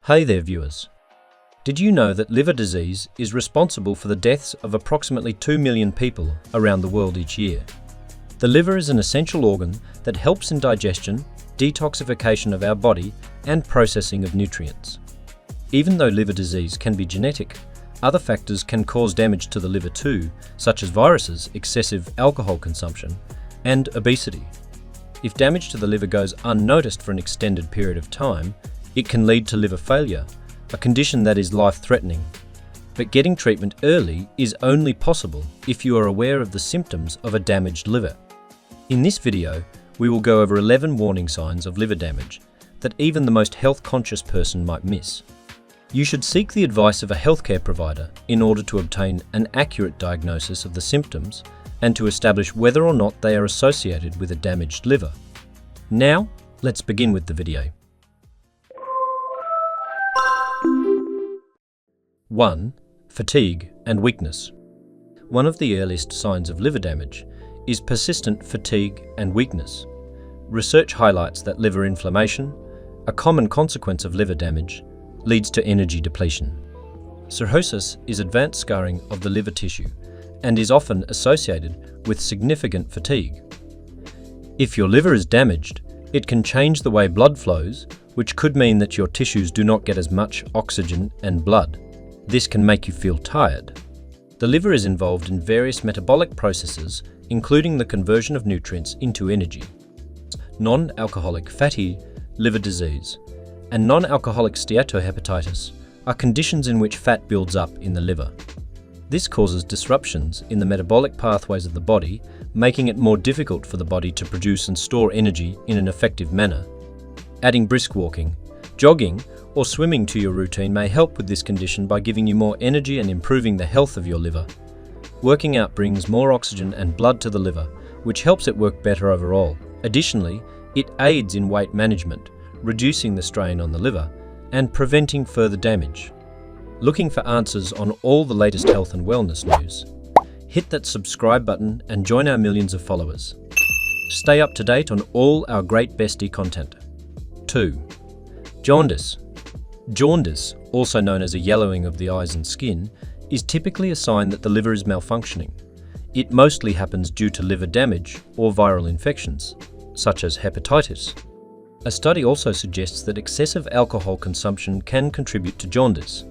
Hey there viewers. Did you know that liver disease is responsible for the deaths of approximately 2 million people around the world each year? The liver is an essential organ that helps in digestion, detoxification of our body, and processing of nutrients. Even though liver disease can be genetic, other factors can cause damage to the liver too, such as viruses, excessive alcohol consumption, and obesity. If damage to the liver goes unnoticed for an extended period of time, it can lead to liver failure, a condition that is life-threatening. But getting treatment early is only possible if you are aware of the symptoms of a damaged liver. In this video, we will go over 11 warning signs of liver damage that even the most health-conscious person might miss. You should seek the advice of a healthcare provider in order to obtain an accurate diagnosis of the symptoms and to establish whether or not they are associated with a damaged liver. Now, let's begin with the video. 1. Fatigue and weakness. One of the earliest signs of liver damage is persistent fatigue and weakness. Research highlights that liver inflammation, a common consequence of liver damage, leads to energy depletion. Cirrhosis is advanced scarring of the liver tissue and is often associated with significant fatigue. If your liver is damaged, it can change the way blood flows, which could mean that your tissues do not get as much oxygen and blood. This can make you feel tired. The liver is involved in various metabolic processes, including the conversion of nutrients into energy. Non-alcoholic fatty liver disease and non-alcoholic steatohepatitis are conditions in which fat builds up in the liver. This causes disruptions in the metabolic pathways of the body, making it more difficult for the body to produce and store energy in an effective manner. Adding brisk walking, jogging, or swimming to your routine may help with this condition by giving you more energy and improving the health of your liver. Working out brings more oxygen and blood to the liver, which helps it work better overall. Additionally, it aids in weight management, reducing the strain on the liver and preventing further damage. Looking for answers on all the latest health and wellness news? Hit that subscribe button and join our millions of followers. Stay up to date on all our great Bestie content. 2. Jaundice. Jaundice, also known as a yellowing of the eyes and skin, is typically a sign that the liver is malfunctioning. It mostly happens due to liver damage or viral infections, such as hepatitis. A study also suggests that excessive alcohol consumption can contribute to jaundice.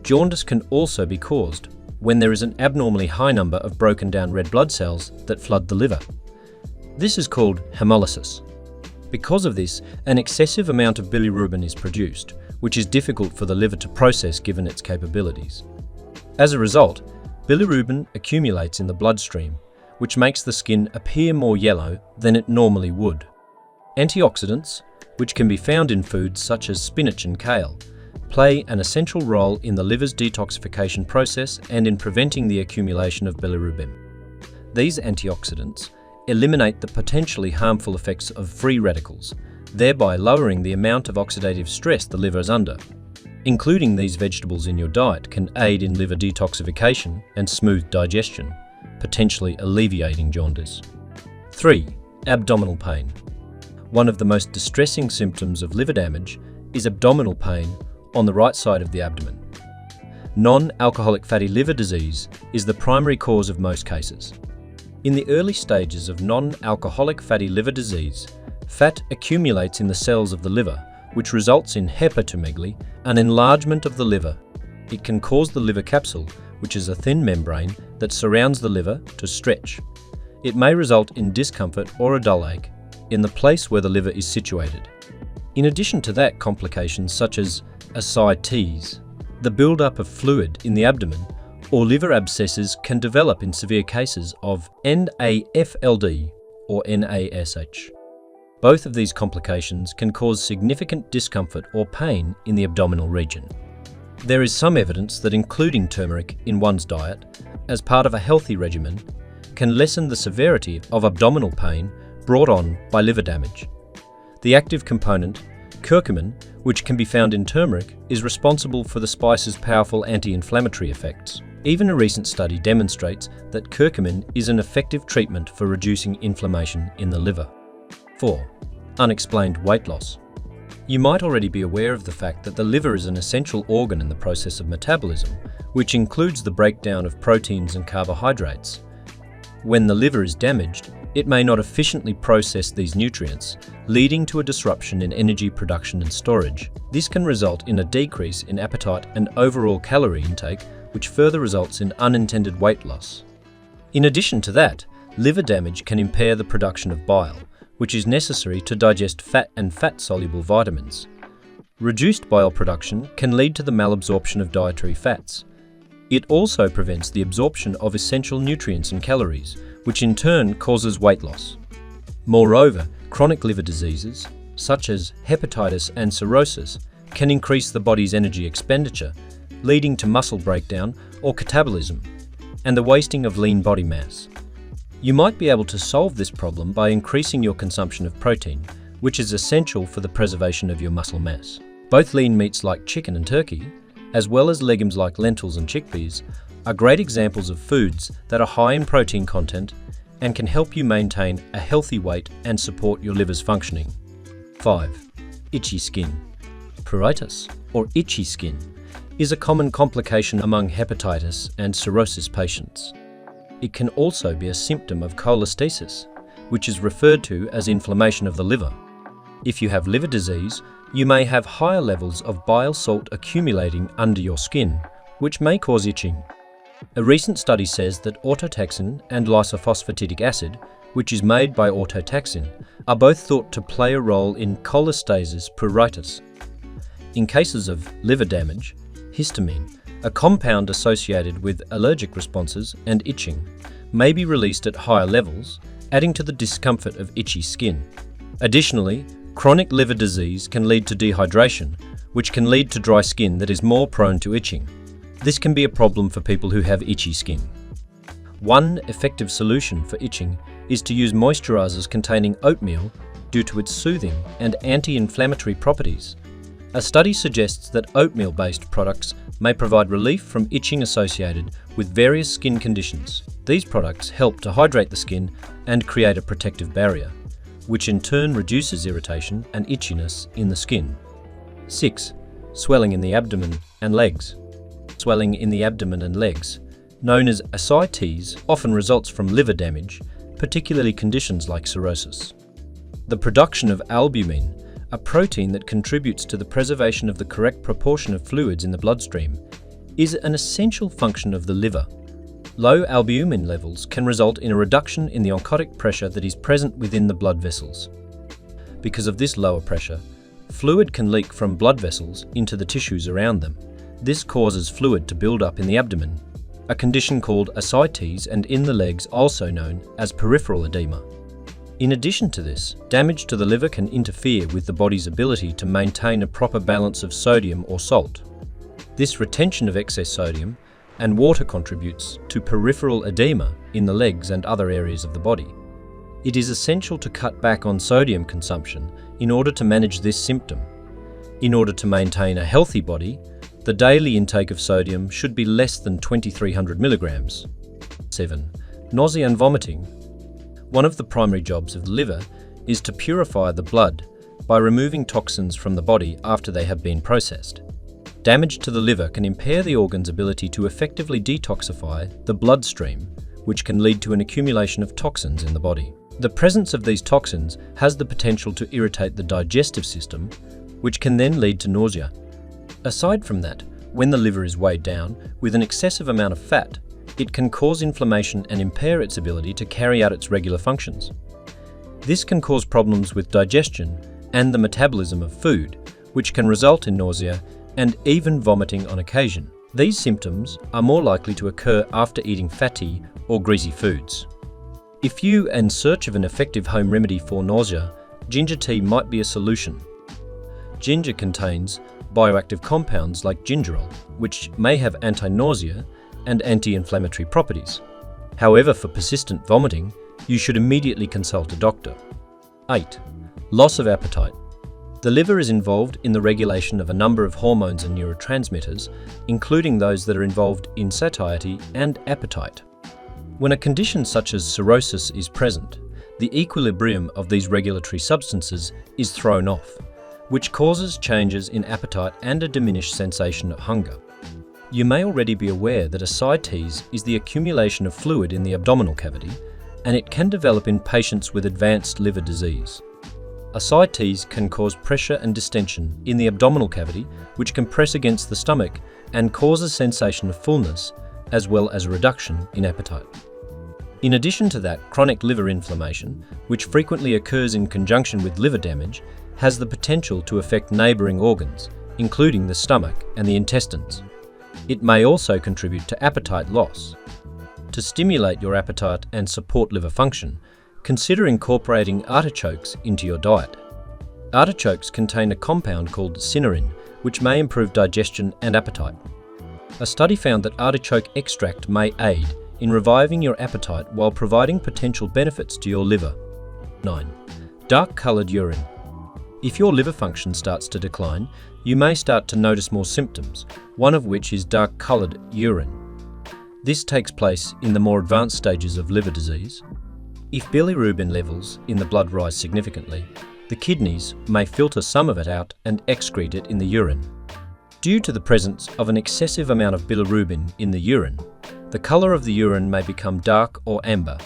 Jaundice can also be caused when there is an abnormally high number of broken down red blood cells that flood the liver. This is called hemolysis. Because of this, an excessive amount of bilirubin is produced, which is difficult for the liver to process given its capabilities. As a result, bilirubin accumulates in the bloodstream, which makes the skin appear more yellow than it normally would. Antioxidants, which can be found in foods such as spinach and kale, play an essential role in the liver's detoxification process and in preventing the accumulation of bilirubin. These antioxidants eliminate the potentially harmful effects of free radicals, thereby lowering the amount of oxidative stress the liver is under. Including these vegetables in your diet can aid in liver detoxification and smooth digestion, potentially alleviating jaundice. 3. Abdominal pain. One of the most distressing symptoms of liver damage is abdominal pain on the right side of the abdomen. Non-alcoholic fatty liver disease is the primary cause of most cases. In the early stages of non-alcoholic fatty liver disease, fat accumulates in the cells of the liver, which results in hepatomegaly, an enlargement of the liver. It can cause the liver capsule, which is a thin membrane that surrounds the liver, to stretch. It may result in discomfort or a dull ache in the place where the liver is situated. In addition to that, complications such as ascites, the buildup of fluid in the abdomen, or liver abscesses can develop in severe cases of NAFLD or NASH. Both of these complications can cause significant discomfort or pain in the abdominal region. There is some evidence that including turmeric in one's diet as part of a healthy regimen can lessen the severity of abdominal pain brought on by liver damage. The active component, curcumin, which can be found in turmeric, is responsible for the spice's powerful anti-inflammatory effects. Even a recent study demonstrates that curcumin is an effective treatment for reducing inflammation in the liver. 4. Unexplained weight loss. You might already be aware of the fact that the liver is an essential organ in the process of metabolism, which includes the breakdown of proteins and carbohydrates. When the liver is damaged, it may not efficiently process these nutrients, leading to a disruption in energy production and storage. This can result in a decrease in appetite and overall calorie intake, which further results in unintended weight loss. In addition to that, liver damage can impair the production of bile, which is necessary to digest fat and fat-soluble vitamins. Reduced bile production can lead to the malabsorption of dietary fats. It also prevents the absorption of essential nutrients and calories, which in turn causes weight loss. Moreover, chronic liver diseases, such as hepatitis and cirrhosis, can increase the body's energy expenditure, leading to muscle breakdown or catabolism, and the wasting of lean body mass. You might be able to solve this problem by increasing your consumption of protein, which is essential for the preservation of your muscle mass. Both lean meats like chicken and turkey, as well as legumes like lentils and chickpeas, are great examples of foods that are high in protein content and can help you maintain a healthy weight and support your liver's functioning. 5. Itchy skin. Pruritus, or itchy skin, is a common complication among hepatitis and cirrhosis patients. It can also be a symptom of cholestasis, which is referred to as inflammation of the liver. If you have liver disease, you may have higher levels of bile salt accumulating under your skin, which may cause itching. A recent study says that autotaxin and lysophosphatidic acid, which is made by autotaxin, are both thought to play a role in cholestasis pruritus. In cases of liver damage, histamine, a compound associated with allergic responses and itching, may be released at higher levels, adding to the discomfort of itchy skin. Additionally, chronic liver disease can lead to dehydration, which can lead to dry skin that is more prone to itching. This can be a problem for people who have itchy skin. One effective solution for itching is to use moisturizers containing oatmeal due to its soothing and anti-inflammatory properties. A study suggests that oatmeal-based products may provide relief from itching associated with various skin conditions. These products help to hydrate the skin and create a protective barrier, which in turn reduces irritation and itchiness in the skin. 6. Swelling in the abdomen and legs. Swelling in the abdomen and legs, known as ascites, often results from liver damage, particularly conditions like cirrhosis. The production of albumin, a protein that contributes to the preservation of the correct proportion of fluids in the bloodstream, is an essential function of the liver. Low albumin levels can result in a reduction in the oncotic pressure that is present within the blood vessels. Because of this lower pressure, fluid can leak from blood vessels into the tissues around them. This causes fluid to build up in the abdomen, a condition called ascites, and in the legs also known as peripheral edema. In addition to this, damage to the liver can interfere with the body's ability to maintain a proper balance of sodium or salt. This retention of excess sodium and water contributes to peripheral edema in the legs and other areas of the body. It is essential to cut back on sodium consumption in order to manage this symptom. In order to maintain a healthy body, the daily intake of sodium should be less than 2,300 milligrams. 7. Nausea and vomiting. One of the primary jobs of the liver is to purify the blood by removing toxins from the body after they have been processed. Damage to the liver can impair the organ's ability to effectively detoxify the bloodstream, which can lead to an accumulation of toxins in the body. The presence of these toxins has the potential to irritate the digestive system, which can then lead to nausea. Aside from that, when the liver is weighed down with an excessive amount of fat, it can cause inflammation and impair its ability to carry out its regular functions. This can cause problems with digestion and the metabolism of food, which can result in nausea and even vomiting on occasion. These symptoms are more likely to occur after eating fatty or greasy foods. If you are in search of an effective home remedy for nausea, ginger tea might be a solution. Ginger contains bioactive compounds like gingerol, which may have anti-nausea and anti-inflammatory properties. However, for persistent vomiting, you should immediately consult a doctor. 8. Loss of appetite. The liver is involved in the regulation of a number of hormones and neurotransmitters, including those that are involved in satiety and appetite. When a condition such as cirrhosis is present, the equilibrium of these regulatory substances is thrown off. which causes changes in appetite and a diminished sensation of hunger. You may already be aware that ascites is the accumulation of fluid in the abdominal cavity, and it can develop in patients with advanced liver disease. Ascites can cause pressure and distension in the abdominal cavity, which can press against the stomach and cause a sensation of fullness, as well as a reduction in appetite. In addition to that, chronic liver inflammation, which frequently occurs in conjunction with liver damage, has the potential to affect neighbouring organs, including the stomach and the intestines. It may also contribute to appetite loss. To stimulate your appetite and support liver function, consider incorporating artichokes into your diet. Artichokes contain a compound called cynurin, which may improve digestion and appetite. A study found that artichoke extract may aid in reviving your appetite while providing potential benefits to your liver. 9. Dark-coloured urine. If your liver function starts to decline, you may start to notice more symptoms, one of which is dark-coloured urine. This takes place in the more advanced stages of liver disease. If bilirubin levels in the blood rise significantly, the kidneys may filter some of it out and excrete it in the urine. Due to the presence of an excessive amount of bilirubin in the urine, the colour of the urine may become dark or amber.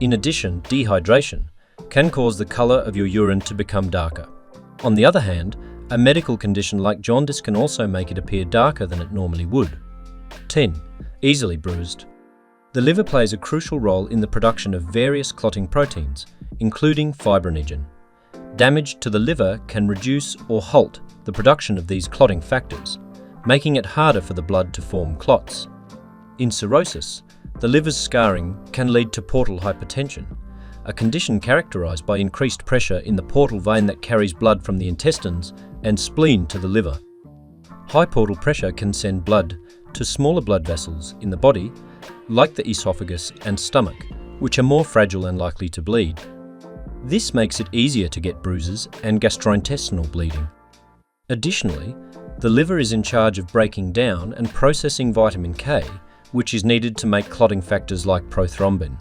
In addition, dehydration can cause the colour of your urine to become darker. On the other hand, a medical condition like jaundice can also make it appear darker than it normally would. 10. Easily bruised. The liver plays a crucial role in the production of various clotting proteins, including fibrinogen. Damage to the liver can reduce or halt the production of these clotting factors, making it harder for the blood to form clots. In cirrhosis, the liver's scarring can lead to portal hypertension, a condition characterized by increased pressure in the portal vein that carries blood from the intestines and spleen to the liver. High portal pressure can send blood to smaller blood vessels in the body, like the esophagus and stomach, which are more fragile and likely to bleed. This makes it easier to get bruises and gastrointestinal bleeding. Additionally, the liver is in charge of breaking down and processing vitamin K, which is needed to make clotting factors like prothrombin.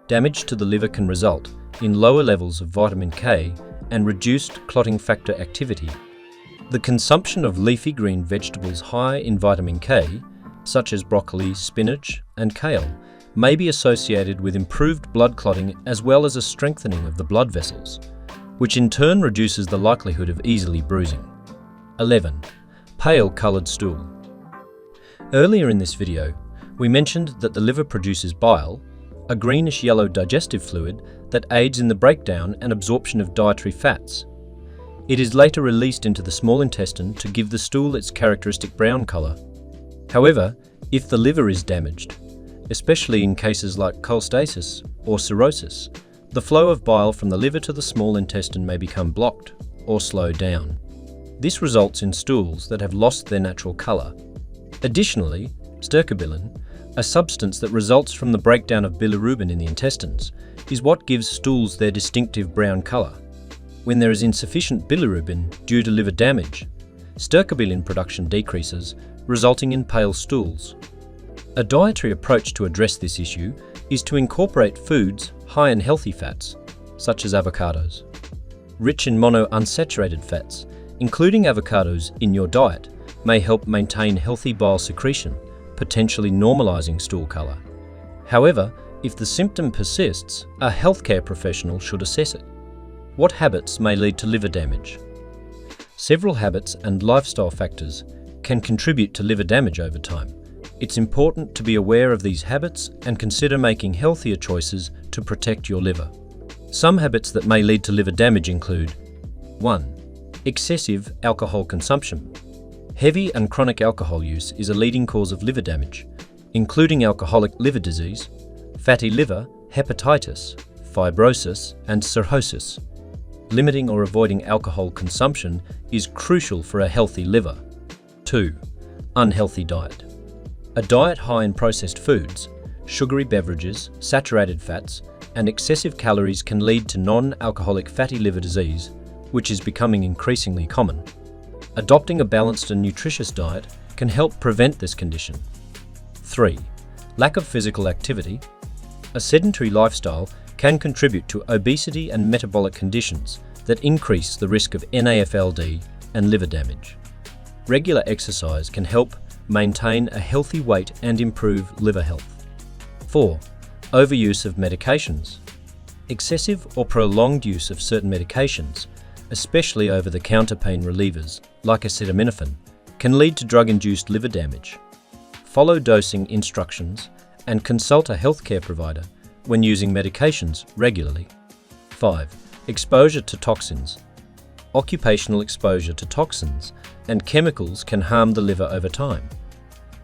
Damage to the liver can result in lower levels of vitamin K and reduced clotting factor activity. The consumption of leafy green vegetables high in vitamin K, such as broccoli, spinach, and kale, may be associated with improved blood clotting as well as a strengthening of the blood vessels, which in turn reduces the likelihood of easily bruising. 11. Pale-coloured stool. Earlier in this video, we mentioned that the liver produces bile, a greenish-yellow digestive fluid that aids in the breakdown and absorption of dietary fats. It is later released into the small intestine to give the stool its characteristic brown colour. However, if the liver is damaged, especially in cases like cholestasis or cirrhosis, the flow of bile from the liver to the small intestine may become blocked or slow down. This results in stools that have lost their natural colour. Additionally, stercobilin, a substance that results from the breakdown of bilirubin in the intestines, is what gives stools their distinctive brown colour. When there is insufficient bilirubin due to liver damage, stercobilin production decreases, resulting in pale stools. A dietary approach to address this issue is to incorporate foods high in healthy fats, such as avocados. Rich in monounsaturated fats, including avocados in your diet, may help maintain healthy bile secretion, potentially normalizing stool color. However, if the symptom persists, a healthcare professional should assess it. What habits may lead to liver damage? Several habits and lifestyle factors can contribute to liver damage over time. It's important to be aware of these habits and consider making healthier choices to protect your liver. Some habits that may lead to liver damage include: 1. Excessive alcohol consumption. Heavy and chronic alcohol use is a leading cause of liver damage, including alcoholic liver disease, fatty liver, hepatitis, fibrosis, and cirrhosis. Limiting or avoiding alcohol consumption is crucial for a healthy liver. 2. Unhealthy diet. A diet high in processed foods, sugary beverages, saturated fats, and excessive calories can lead to non-alcoholic fatty liver disease, which is becoming increasingly common. Adopting a balanced and nutritious diet can help prevent this condition. 3. Lack of physical activity. A sedentary lifestyle can contribute to obesity and metabolic conditions that increase the risk of NAFLD and liver damage. Regular exercise can help maintain a healthy weight and improve liver health. 4. Overuse of medications. Excessive or prolonged use of certain medications, especially over-the-counter pain relievers like acetaminophen, can lead to drug-induced liver damage. Follow dosing instructions and consult a healthcare provider when using medications regularly. 5. Exposure to toxins. Occupational exposure to toxins and chemicals can harm the liver over time.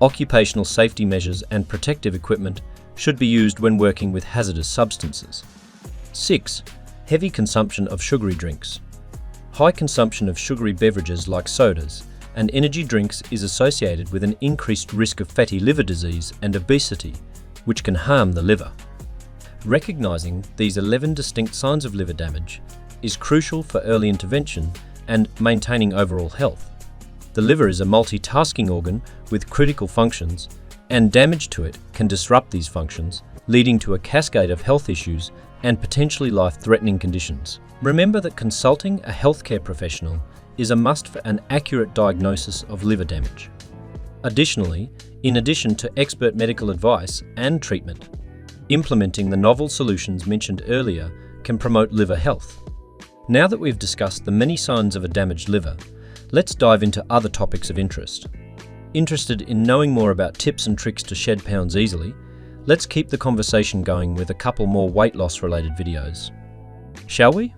Occupational safety measures and protective equipment should be used when working with hazardous substances. 6. Heavy consumption of sugary drinks. High consumption of sugary beverages like sodas and energy drinks is associated with an increased risk of fatty liver disease and obesity, which can harm the liver. Recognizing these 11 distinct signs of liver damage is crucial for early intervention and maintaining overall health. The liver is a multitasking organ with critical functions, and damage to it can disrupt these functions, leading to a cascade of health issues and potentially life-threatening conditions. Remember that consulting a healthcare professional is a must for an accurate diagnosis of liver damage. Additionally, in addition to expert medical advice and treatment, implementing the novel solutions mentioned earlier can promote liver health. Now that we've discussed the many signs of a damaged liver, let's dive into other topics of interest. Interested in knowing more about tips and tricks to shed pounds easily? Let's keep the conversation going with a couple more weight loss related videos. Shall we?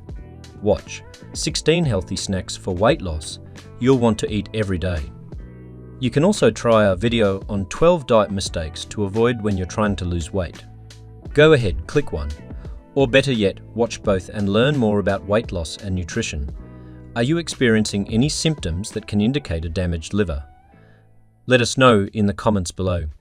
Watch 16 healthy snacks for weight loss you'll want to eat every day. You can also try our video on 12 diet mistakes to avoid when you're trying to lose weight. Go ahead, click one. Or better yet, watch both and learn more about weight loss and nutrition. Are you experiencing any symptoms that can indicate a damaged liver? Let us know in the comments below.